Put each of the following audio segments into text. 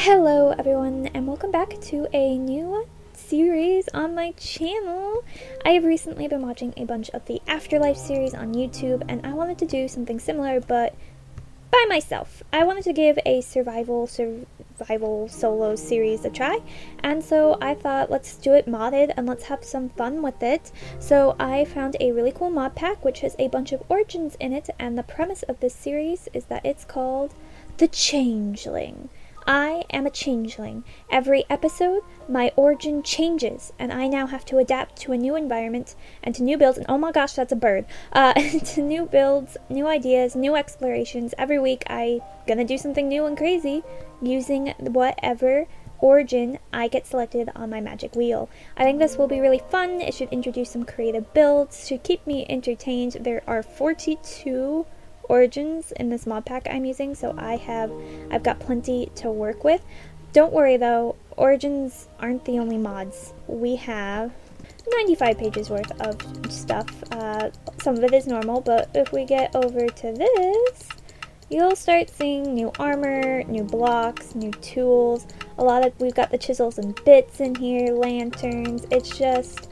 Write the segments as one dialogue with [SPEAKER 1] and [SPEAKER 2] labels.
[SPEAKER 1] Hello everyone and welcome back to a new series on my channel. I have recently been watching a bunch of the Afterlife series on YouTube and I wanted to do something similar but by myself. I wanted to give a survival solo series a try, and so I thought let's do it modded and let's have some fun with it. So I found a really cool mod pack which has a bunch of origins in it, and the premise of this series is that it's called the Changeling. I am a changeling. Every episode, my origin changes, and I now have to adapt to a new environment and to new builds. And oh my gosh, that's a bird. To new builds, new ideas, new explorations. Every week, I'm gonna do something new and crazy using whatever origin I get selected on my magic wheel. I think this will be really fun. It should introduce some creative builds, should keep me entertained. There are 42 origins in this mod pack I'm using, so I've got plenty to work with. Don't worry though, origins aren't the only mods. We have 95 pages worth of stuff. Some of it is normal, but if we get over to this, you'll start seeing new armor, new blocks, new tools. We've got the chisels and bits in here, lanterns. It's just,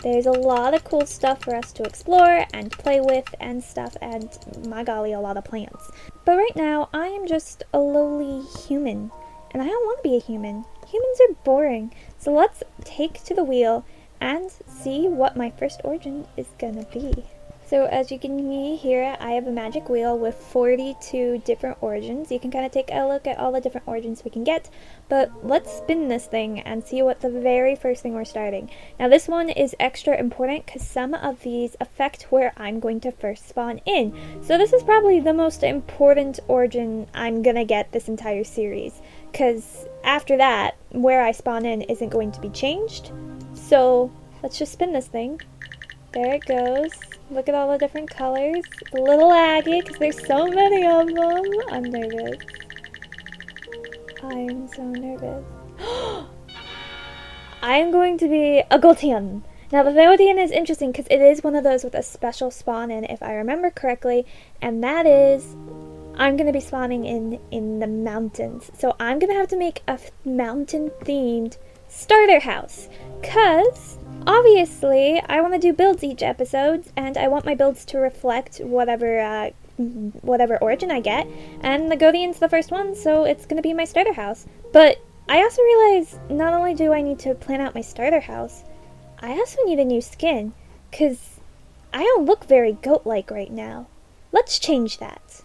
[SPEAKER 1] there's a lot of cool stuff for us to explore and play with and stuff, and my golly, a lot of plants. But right now, I am just a lowly human, and I don't want to be a human. Humans are boring. So let's take to the wheel and see what my first origin is gonna be. So as you can see here, I have a magic wheel with 42 different origins. You can kind of take a look at all the different origins we can get, but let's spin this thing and see what the very first thing we're starting. Now this one is extra important because some of these affect where I'm going to first spawn in. So this is probably the most important origin I'm gonna get this entire series, because after that, where I spawn in isn't going to be changed. So let's just spin this thing. There it goes. Look at all the different colors. It's a little laggy because there's so many of them. I'm nervous. I'm so nervous. I am going to be a Goatian. Now the Goatian is interesting because it is one of those with a special spawn in, if I remember correctly, and that is, I'm going to be spawning in the mountains. So I'm going to have to make a mountain themed starter house, because obviously I want to do builds each episode, and I want my builds to reflect whatever origin I get, and the Goatian's the first one, so it's going to be my starter house. But I also realize not only do I need to plan out my starter house, I also need a new skin, because I don't look very goat-like right now. Let's change that.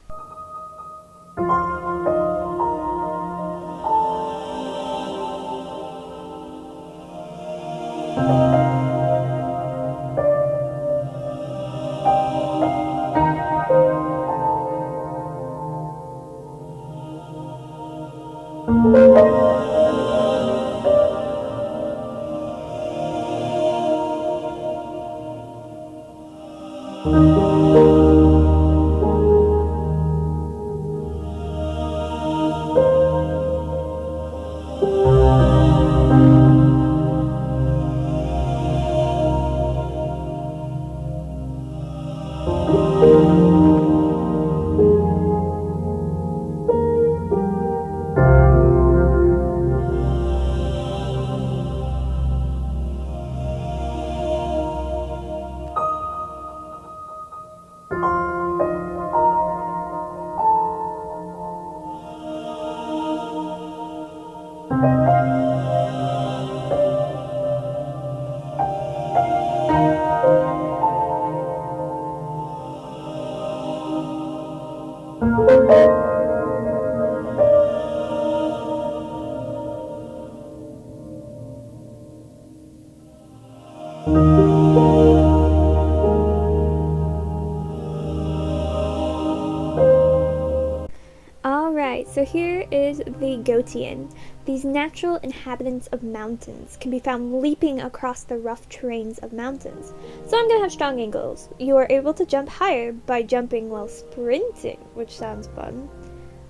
[SPEAKER 1] Alright, so here is the Goatian. These natural inhabitants of mountains can be found leaping across the rough terrains of mountains. So I'm gonna have strong ankles. You are able to jump higher by jumping while sprinting, which sounds fun.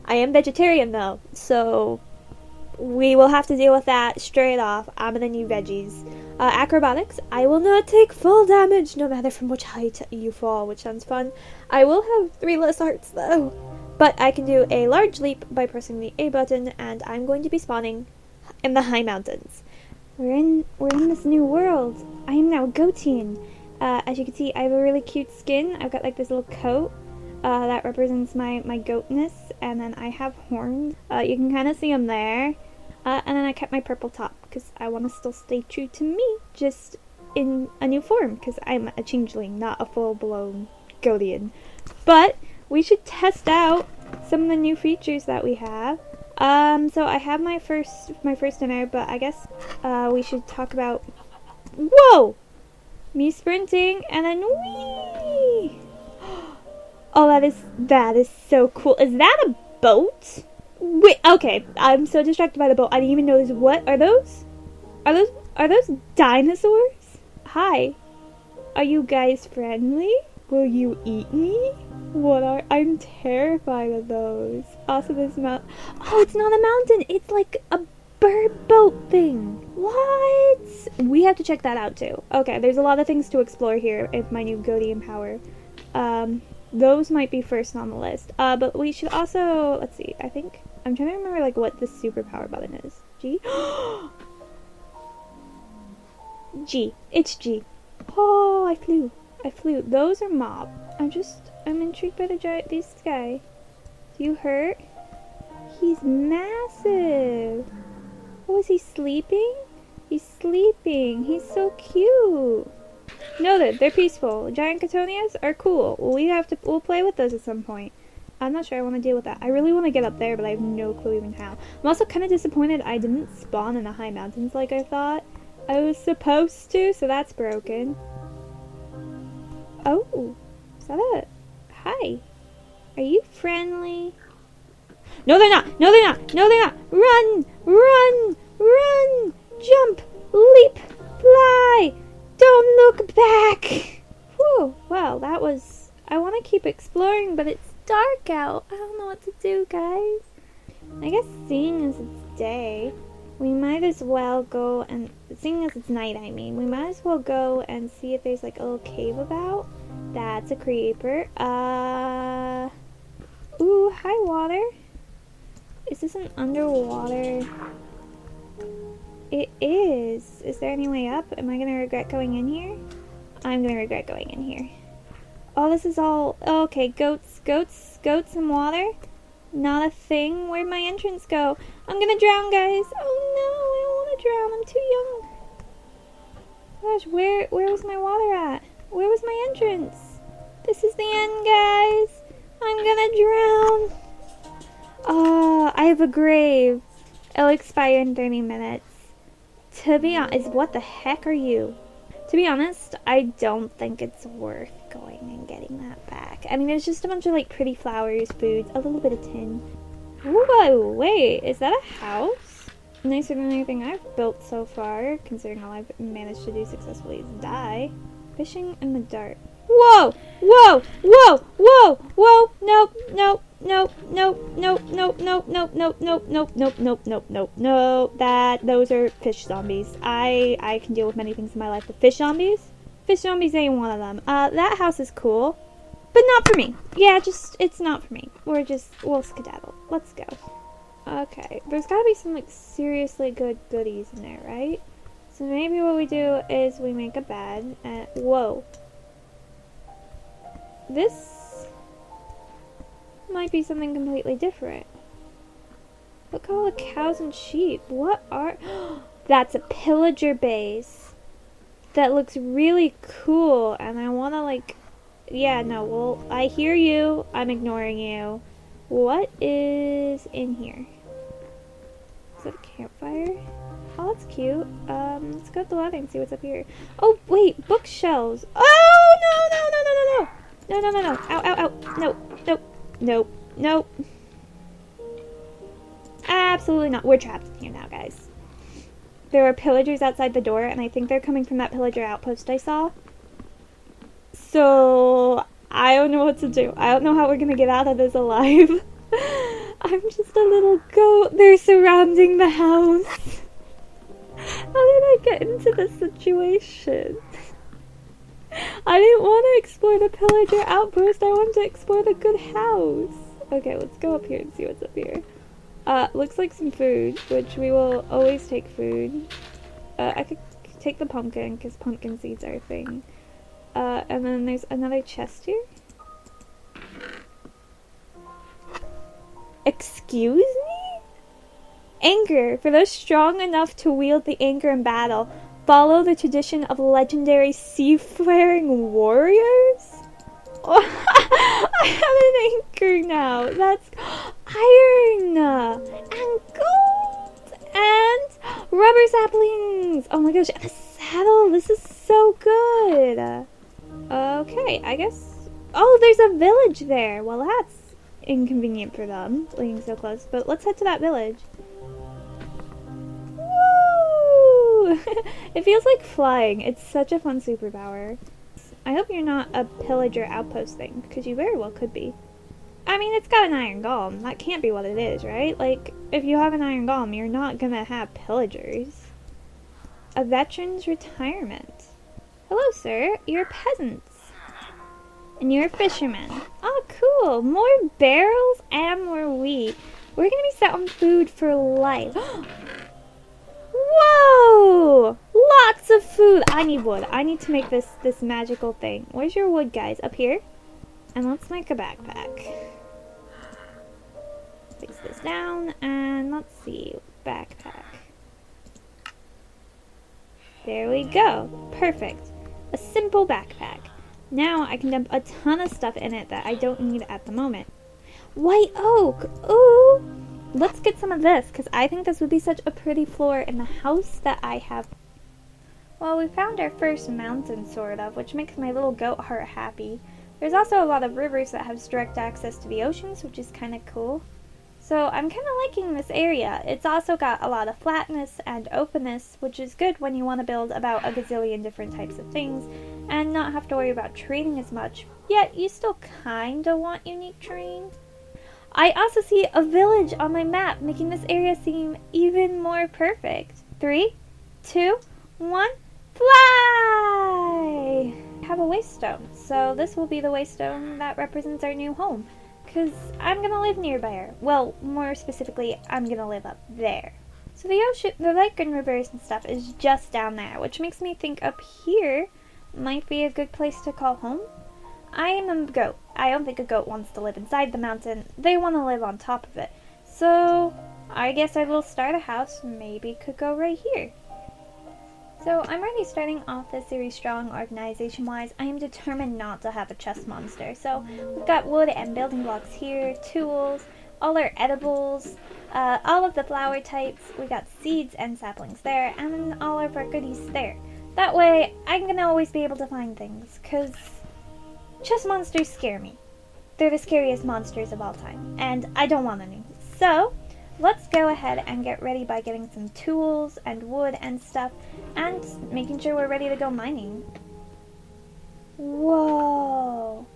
[SPEAKER 1] I am vegetarian though, so we will have to deal with that straight off. I'm gonna need veggies. Acrobatics, I will not take full damage no matter from which height you fall, which sounds fun. I will have 3 less hearts though. But I can do a large leap by pressing the A button, and I'm going to be spawning in the high mountains. We're in this new world. I am now Goatian. As you can see, I have a really cute skin. I've got like this little coat that represents my goatness, and then I have horns. You can kind of see them there. And then I kept my purple top because I want to still stay true to me, just in a new form, because I'm a changeling, not a full-blown Goatian. But we should test out some of the new features that we have. So I have my first dinner, but I guess we should talk about. Whoa! Me sprinting and then whee! Oh, that is so cool. Is that a boat? Wait, okay. I'm so distracted by the boat. I didn't even notice. What are those? Are those dinosaurs? Hi. Are you guys friendly? Will you eat me? I'm terrified of those. Also, this mountain. Oh, it's not a mountain. It's like a bird boat thing. What? We have to check that out too. Okay, there's a lot of things to explore here with my new Goatian power. Those might be first on the list. But we should also, let's see, I'm trying to remember like what the superpower button is. G? G. It's G. Oh, I flew. Those are mob. I'm intrigued by this guy. Do you hurt? He's massive. Oh, is he sleeping? He's sleeping. He's so cute. Noted, they're peaceful. Giant Catonias are cool. We'll play with those at some point. I'm not sure I want to deal with that. I really want to get up there, but I have no clue even how. I'm also kind of disappointed I didn't spawn in the high mountains like I thought I was supposed to, so that's broken. Oh, is that a... Hi. Are you friendly? No, they're not. Run! Jump! Leap! Fly! Don't look back! Whew, well, that was... I want to keep exploring, but it's dark out. I don't know what to do, guys. I guess seeing as it's day, we might as well go and... Seeing as it's night, I mean. We might as well go and see if there's like a little cave about. That's a creeper. Ooh, hi, water. Is this an underwater... It is. Is there any way up? Am I gonna regret going in here? I'm gonna regret going in here. Oh, this is all... Oh, okay, goats and water? Not a thing? Where'd my entrance go? I'm gonna drown, guys. Oh no, I don't wanna drown. I'm too young. Gosh, where was my water at? Where was my entrance? This is the end, guys. I'm gonna drown. Oh, I have a grave. It'll expire in 30 minutes. To be honest, what the heck are you? To be honest, I don't think it's worth going and getting that back. I mean, there's just a bunch of like pretty flowers, foods, a little bit of tin. Whoa, wait, is that a house? Nicer than anything I've built so far, considering all I've managed to do successfully is die. Fishing in the dark. Whoa! Nope. Those are fish zombies. I can deal with many things in my life, but fish zombies ain't one of them. That house is cool, but not for me. Yeah, it's not for me. We'll skedaddle. Let's go. Okay, there's gotta be some like seriously good goodies in there, right? So maybe what we do is we make a bed and whoa. This might be something completely different. Look at all the cows and sheep. What are... That's a pillager base. That looks really cool. And I want to like... Yeah, no, well, I hear you. I'm ignoring you. What is in here? Is that a campfire? Oh, that's cute. Let's go up the ladder and see what's up here. Oh, wait, bookshelves. Oh, no. No. Ow. Nope. Absolutely not. We're trapped in here now, guys. There are pillagers outside the door, and I think they're coming from that pillager outpost I saw. So, I don't know what to do. I don't know how we're gonna get out of this alive. I'm just a little goat. They're surrounding the house. How did I get into this situation? I didn't want to explore the pillager outpost. I wanted to explore the good house. Okay, let's go up here and see what's up here. Looks like some food, which we will always take food. I could take the pumpkin, because pumpkin seeds are a thing. And then there's another chest here. Excuse me? Anchor. For those strong enough to wield the anchor in battle, follow the tradition of legendary seafaring warriors? I have an anchor now. That's iron and gold and rubber saplings. Oh my gosh, and a saddle. This is so good. Okay, I guess. Oh, there's a village there. Well, that's inconvenient for them being so close. But let's head to that village. Woo! It feels like flying. It's such a fun superpower. I hope you're not a pillager outpost thing, because you very well could be. I mean, it's got an iron golem. That can't be what it is, right? Like, if you have an iron golem, you're not gonna have pillagers. A veteran's retirement. Hello, sir. You're peasants. And you're a fisherman. Oh, cool. More barrels and more wheat. We're gonna be set on food for life. Whoa! Lots of food. I need wood. I need to make this magical thing. Where's your wood, guys? Up here? And let's make a backpack. Place this down, and let's see. Backpack. There we go. Perfect. A simple backpack. Now I can dump a ton of stuff in it that I don't need at the moment. White oak. Ooh! Let's get some of this, because I think this would be such a pretty floor in the house that I have. Well, we found our first mountain, sort of, which makes my little goat heart happy. There's also a lot of rivers that have direct access to the oceans, which is kind of cool. So I'm kind of liking this area. It's also got a lot of flatness and openness, which is good when you want to build about a gazillion different types of things and not have to worry about trading as much, yet you still kind of want unique terrain. I also see a village on my map, making this area seem even more perfect. 3, 2, 1, fly! I have a waystone, so this will be the waystone that represents our new home, because I'm gonna live nearby. Well, more specifically, I'm gonna live up there. So the ocean, the lake and rivers and stuff is just down there, which makes me think up here might be a good place to call home. I am a goat. I don't think a goat wants to live inside the mountain. They want to live on top of it. So I guess I will start a house. Maybe could go right here. So I'm already starting off this series strong organization-wise. I am determined not to have a chest monster. So we've got wood and building blocks here, tools, all our edibles, all of the flower types. We got seeds and saplings there, and then all of our goodies there. That way I'm gonna always be able to find things, because chest monsters scare me. They're the scariest monsters of all time, and I don't want any. So let's go ahead and get ready by getting some tools and wood and stuff, and making sure we're ready to go mining. Whoa,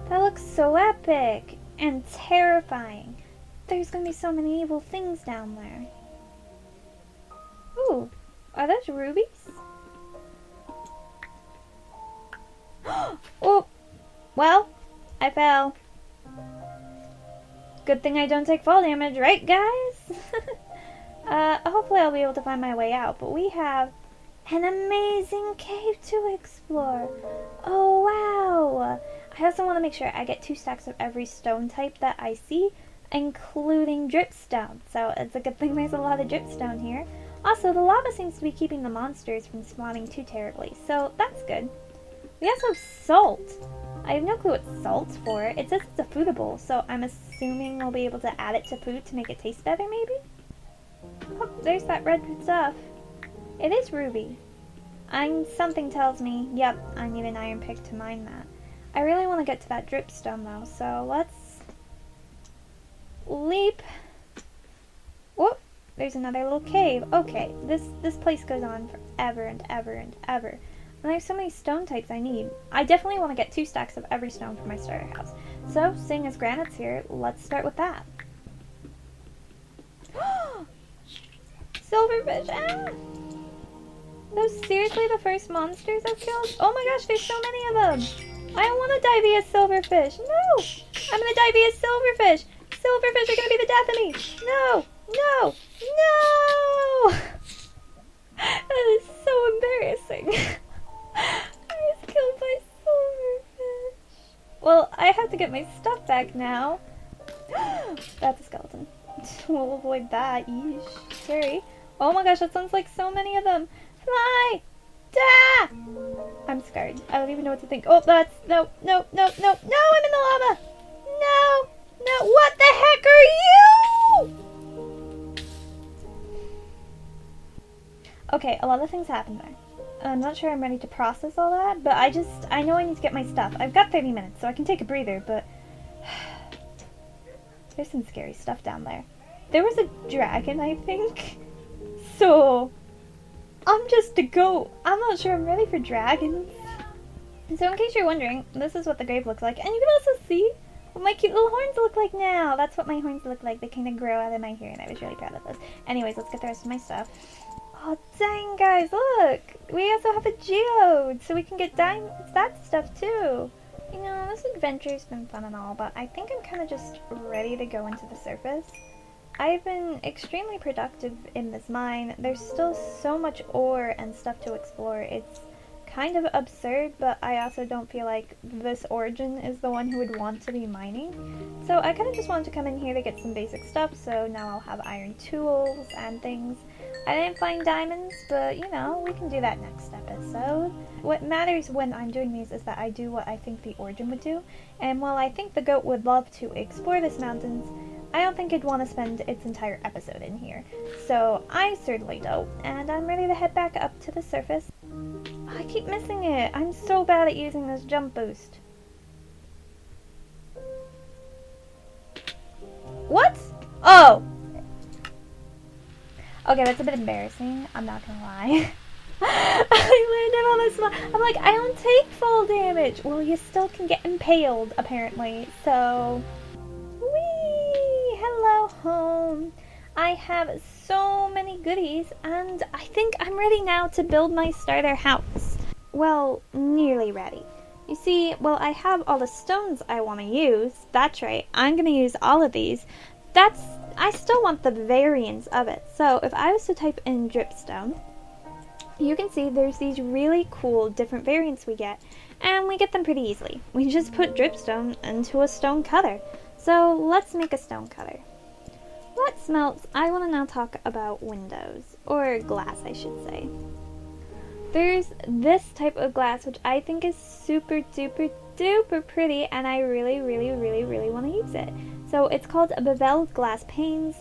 [SPEAKER 1] that looks so epic and terrifying. There's gonna be so many evil things down there. Ooh, are those rubies? Oh, well, I fell. Good thing I don't take fall damage, right guys? Hopefully I'll be able to find my way out, but we have an amazing cave to explore. Oh wow! I also want to make sure I get 2 stacks of every stone type that I see, including dripstone. So it's a good thing there's a lot of dripstone here. Also, the lava seems to be keeping the monsters from spawning too terribly, so that's good. We also have salt. I have no clue what salt's for. It says it's a foodable, so I'm assuming we'll be able to add it to food to make it taste better, maybe? Oh, there's that red stuff. It is ruby. Something tells me, yep, I need an iron pick to mine that. I really want to get to that dripstone, though, so let's leap. Whoop, there's another little cave. Okay, this place goes on forever and ever and ever. And there's so many stone types I need. I definitely want to get 2 stacks of every stone for my starter house. So, seeing as granite's here, let's start with that. Silverfish! Ah! Those seriously the first monsters I've killed? Oh my gosh, there's so many of them! I don't want to die via silverfish! No! I'm gonna die via silverfish! silverfish are gonna be the death of me! No! No! No! That is so embarrassing. I was killed by silverfish. Well, I have to get my stuff back now. That's a skeleton. We'll avoid that. Yeesh. Scary. Oh my gosh, that sounds like so many of them. Fly! Da! I'm scared. I don't even know what to think. Oh, that's... No, no, no, no, no! I'm in the lava! No! No! What the heck are you? Okay, a lot of things happened there. I'm not sure I'm ready to process all that, but I know I need to get my stuff. I've got 30 minutes, so I can take a breather, but... There's some scary stuff down there. There was a dragon, I think. So... I'm just a goat. I'm not sure I'm ready for dragons. So in case you're wondering, this is what the grave looks like. And you can also see what my cute little horns look like now. That's what my horns look like. They kind of grow out of my hair, and I was really proud of this. Anyways, let's get the rest of my stuff. Oh, dang, guys, look. We also have a geode, so we can get that stuff, too. You know, this adventure's been fun and all, but I think I'm kind of just ready to go into the surface. I've been extremely productive in this mine. There's still so much ore and stuff to explore. It's kind of absurd, but I also don't feel like this origin is the one who would want to be mining. So I kind of just wanted to come in here to get some basic stuff, so now I'll have iron tools and things. I didn't find diamonds, but you know, we can do that next episode. What matters when I'm doing these is that I do what I think the origin would do, and while I think the goat would love to explore this mountains, I don't think it'd want to spend its entire episode in here. So I certainly don't, and I'm ready to head back up to the surface. I keep missing it. I'm so bad at using this jump boost. What? Oh! Okay, that's a bit embarrassing. I'm not gonna lie. I landed on a small... I'm like, I don't take fall damage. Well, you still can get impaled, apparently. So... Whee! Hello, home. I have so many goodies, and I think I'm ready now to build my starter house. Well, nearly ready. You see, well, I have all the stones I want to use. That's right, I'm going to use all of these. I still want the variants of it. So if I was to type in dripstone, you can see there's these really cool different variants we get, and we get them pretty easily. We just put dripstone into a stone cutter. So let's make a stone cutter. That smelts. I want to now talk about windows, or glass I should say. There's this type of glass which I think is super duper duper pretty, and I really want to use it. So it's called a beveled glass panes,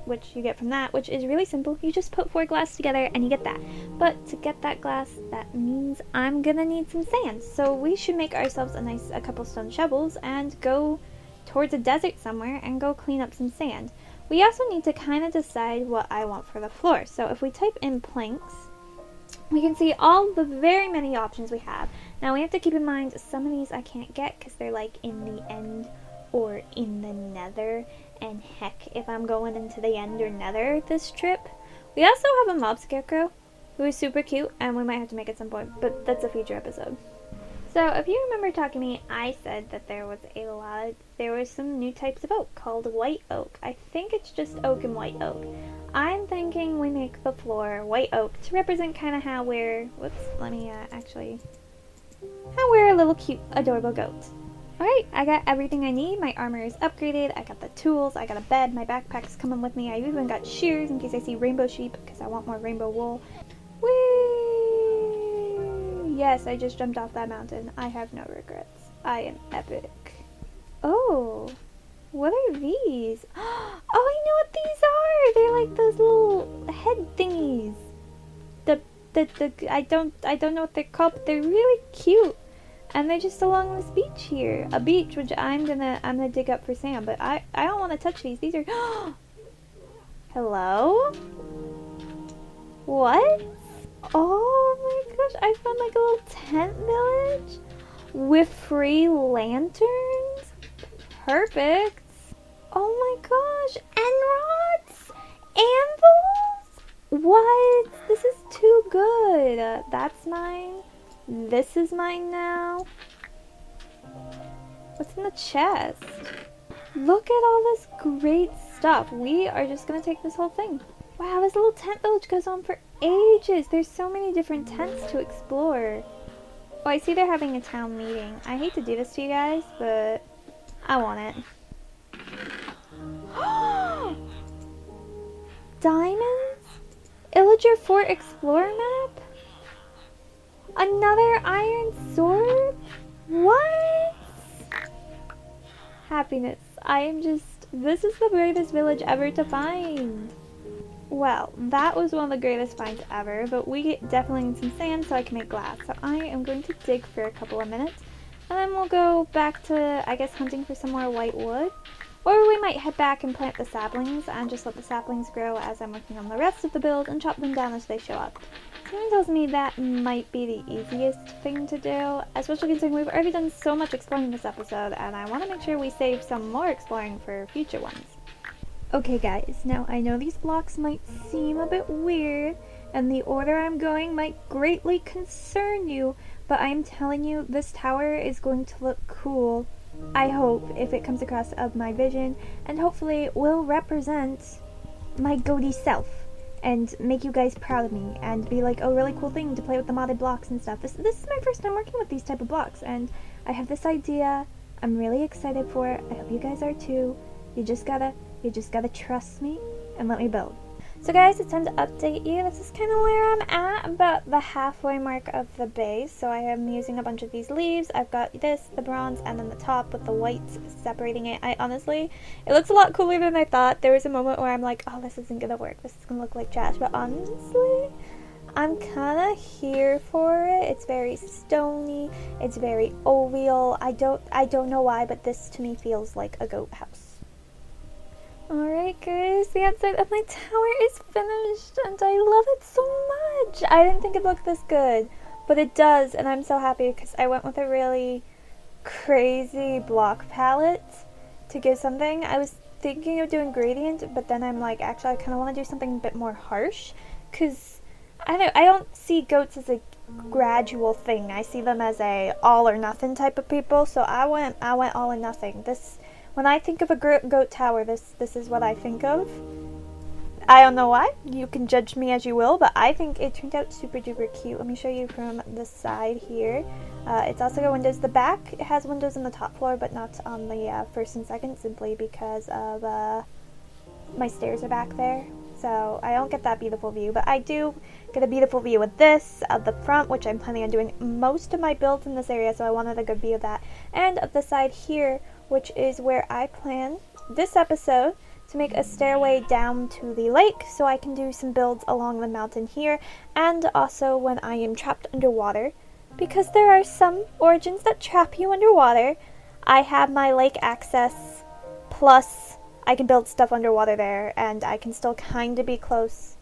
[SPEAKER 1] which you get from that, which is really simple. You just put 4 glass together and you get that. But to get that glass, that means I'm gonna need some sand. So we should make ourselves a couple stone shovels and go towards a desert somewhere and go clean up some sand. We also need to kind of decide what I want for the floor. So if we type in planks, we can see all the very many options we have. Now we have to keep in mind some of these I can't get because they're like in the end or in the nether. And heck, if I'm going into the end or nether this trip. We also have a mob scarecrow who is super cute, and we might have to make it at some point, but that's a future episode. So if you remember talking to me, I said that there was some new types of oak called white oak. I think it's just oak and white oak. I'm thinking we make the floor white oak to represent kind of how we're, how we're a little cute, adorable goat. Alright, I got everything I need. My armor is upgraded. I got the tools. I got a bed. My backpack's coming with me. I even got shears in case I see rainbow sheep because I want more rainbow wool. Whee! Yes, I just jumped off that mountain. I have no regrets. I am epic. Oh, what are these? Oh, I know what these are. They're like those little head thingies. I don't know what they're called, but they're really cute. And they're just along this beach here. A beach which I'm gonna dig up for sand, but I don't want to touch these. These are Hello? What? Oh my gosh, I found like a little tent village with free lanterns. Perfect. Oh my gosh, and rods, anvils. What? This is too good. That's mine. This is mine now. What's in the chest? Look at all this great stuff. We are just gonna take this whole thing. Wow, this little tent village goes on for ages. There's so many different tents to explore. Oh, I see they're having a town meeting. I hate to do this to you guys, but I want it. Diamonds? Illager Fort Explorer map? Another iron sword? What? Happiness. This is the greatest village ever to find. Well, that was one of the greatest finds ever, but we definitely need some sand so I can make glass. So I am going to dig for a couple of minutes, and then we'll go back to, I guess, hunting for some more white wood. Or we might head back and plant the saplings and just let the saplings grow as I'm working on the rest of the build and chop them down as they show up. Something tells me that might be the easiest thing to do, especially considering we've already done so much exploring this episode, and I want to make sure we save some more exploring for future ones. Okay guys, now I know these blocks might seem a bit weird, and the order I'm going might greatly concern you, but I'm telling you, this tower is going to look cool. I hope, if it comes across of my vision, and hopefully will represent my goatee self, and make you guys proud of me, and be like a really cool thing to play with the modded blocks and stuff. This is my first time working with these type of blocks, and I have this idea. I'm really excited for it. I hope you guys are too. You just gotta trust me and let me build. So guys, it's time to update you. This is kind of where I'm at, about the halfway mark of the base. So I am using a bunch of these leaves. I've got this, the bronze, and then the top with the whites separating it. It looks a lot cooler than I thought. There was a moment where I'm like, oh, this isn't gonna work. This is gonna look like trash. But honestly, I'm kind of here for it. It's very stony. It's very oval. I don't know why, but this to me feels like a goat house. Alright guys, the outside of my tower is finished and I love it so much. I didn't think it looked this good, but it does, and I'm so happy because I went with a really crazy block palette to give something. I was thinking of doing gradient, but then I'm like, actually I kind of want to do something a bit more harsh because I don't see goats as a gradual thing. I see them as a all or nothing type of people, so I went all or nothing. When I think of a goat tower, this is what I think of. I don't know why. You can judge me as you will, but I think it turned out super duper cute. Let me show you from the side here. It's also got windows. The back it has windows on the top floor, but not on the first and second, simply because of my stairs are back there. So I don't get that beautiful view, but I do get a beautiful view with this, of the front, which I'm planning on doing most of my builds in this area, so I wanted a good view of that, and of the side here, which is where I plan this episode to make a stairway down to the lake so I can do some builds along the mountain here, and also when I am trapped underwater, because there are some origins that trap you underwater. I have my lake access, plus I can build stuff underwater there, and I can still kind of be close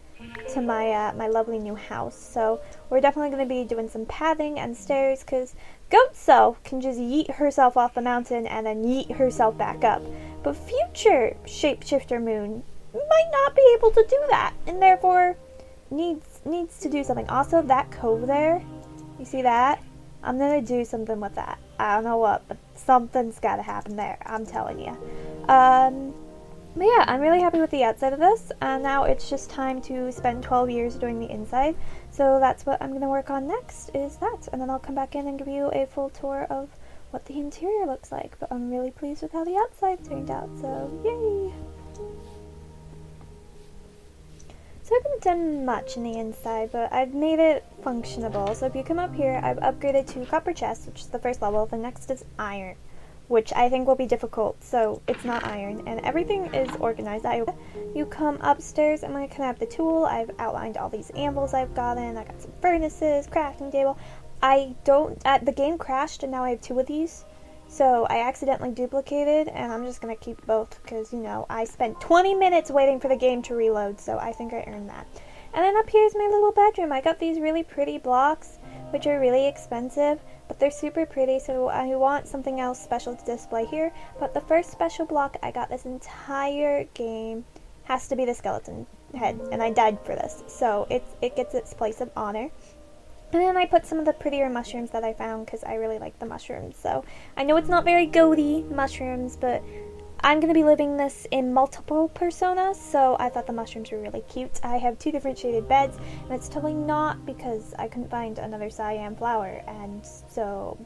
[SPEAKER 1] to my my lovely new house. So we're definitely going to be doing some pathing and stairs, because Goatso can just yeet herself off the mountain and then yeet herself back up. But future Shapeshifter Moon might not be able to do that, and therefore needs to do something. Also, that cove there, you see that? I'm going to do something with that. I don't know what, but something's got to happen there. I'm telling you. But yeah, I'm really happy with the outside of this, and now it's just time to spend 12 years doing the inside. So that's what I'm going to work on next, is that. And then I'll come back in and give you a full tour of what the interior looks like. But I'm really pleased with how the outside turned out, so yay! So I haven't done much in the inside, but I've made it functionable. So if you come up here, I've upgraded to copper chest, which is the first level. The next is iron, which I think will be difficult, so it's not iron, and everything is organized. You come upstairs, I'm going to connect the tool. I've outlined all these anvils I've gotten. I got some furnaces, crafting table. The game crashed, and now I have 2 of these, so I accidentally duplicated, and I'm just going to keep both, because, you know, I spent 20 minutes waiting for the game to reload, so I think I earned that. And then up here's my little bedroom. I got these really pretty blocks, which are really expensive, but they're super pretty, so I want something else special to display here. But the first special block I got this entire game has to be the skeleton head, and I died for this, so it gets its place of honor. And then I put some of the prettier mushrooms that I found, because I really like the mushrooms. So I know it's not very goaty mushrooms, but I'm going to be living this in multiple personas, so I thought the mushrooms were really cute. I have 2 different shaded beds, and it's totally not because I couldn't find another cyan flower,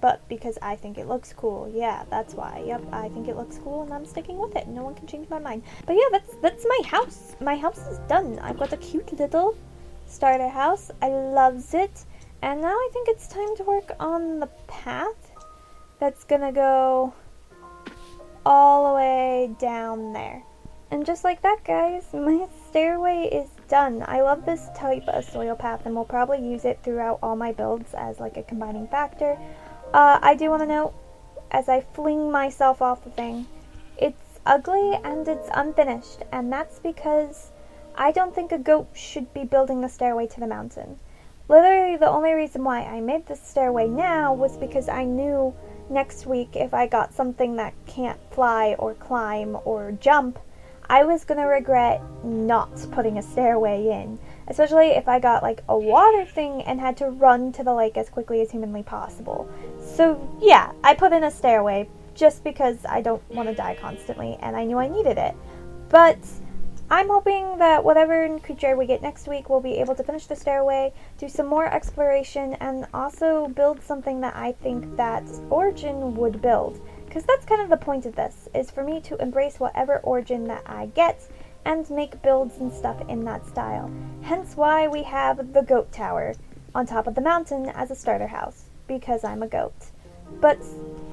[SPEAKER 1] but because I think it looks cool. Yeah, that's why. Yep, I think it looks cool, and I'm sticking with it. No one can change my mind. But yeah, that's my house. My house is done. I've got a cute little starter house. I loves it. And now I think it's time to work on the path that's gonna go all the way down there. And just like that, guys, my stairway is done. I love this type of soil path, and we'll probably use it throughout all my builds as like a combining factor. I do want to note, as I fling myself off the thing, it's ugly and it's unfinished, and that's because I don't think a goat should be building the stairway to the mountain. Literally, the only reason why I made this stairway now was because I knew next week if I got something that can't fly or climb or jump, I was gonna regret not putting a stairway in, especially if I got like a water thing and had to run to the lake as quickly as humanly possible. So yeah, I put in a stairway just because I don't want to die constantly and I knew I needed it. But I'm hoping that whatever creature we get next week will be able to finish the stairway, do some more exploration, and also build something that I think that Origin would build. Because that's kind of the point of this, is for me to embrace whatever Origin that I get and make builds and stuff in that style. Hence why we have the goat tower on top of the mountain as a starter house, because I'm a goat. But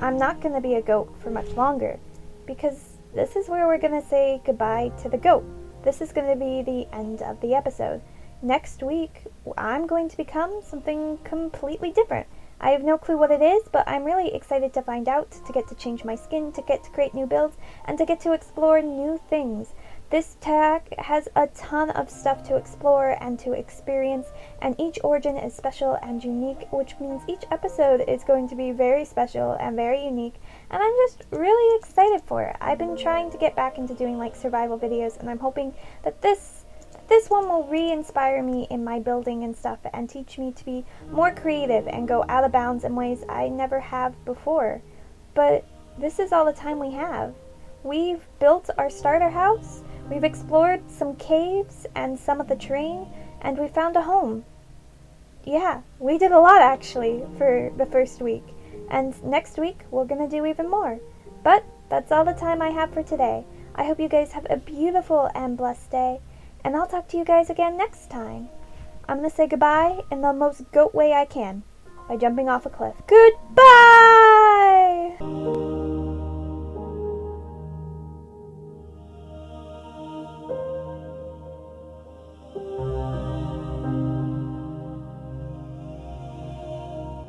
[SPEAKER 1] I'm not going to be a goat for much longer, because this is where we're going to say goodbye to the goat. This is going to be the end of the episode. Next week, I'm going to become something completely different. I have no clue what it is, but I'm really excited to find out, to get to change my skin, to get to create new builds, and to get to explore new things. This tag has a ton of stuff to explore and to experience, and each origin is special and unique, which means each episode is going to be very special and very unique, and I'm just really excited for it. I've been trying to get back into doing like survival videos, and I'm hoping that this one will re-inspire me in my building and stuff and teach me to be more creative and go out of bounds in ways I never have before. But this is all the time we have. We've built our starter house, we've explored some caves and some of the terrain, and we found a home. Yeah, we did a lot actually for the first week, and next week we're gonna do even more. But that's all the time I have for today. I hope you guys have a beautiful and blessed day, and I'll talk to you guys again next time. I'm gonna say goodbye in the most goat way I can, by jumping off a cliff. Goodbye!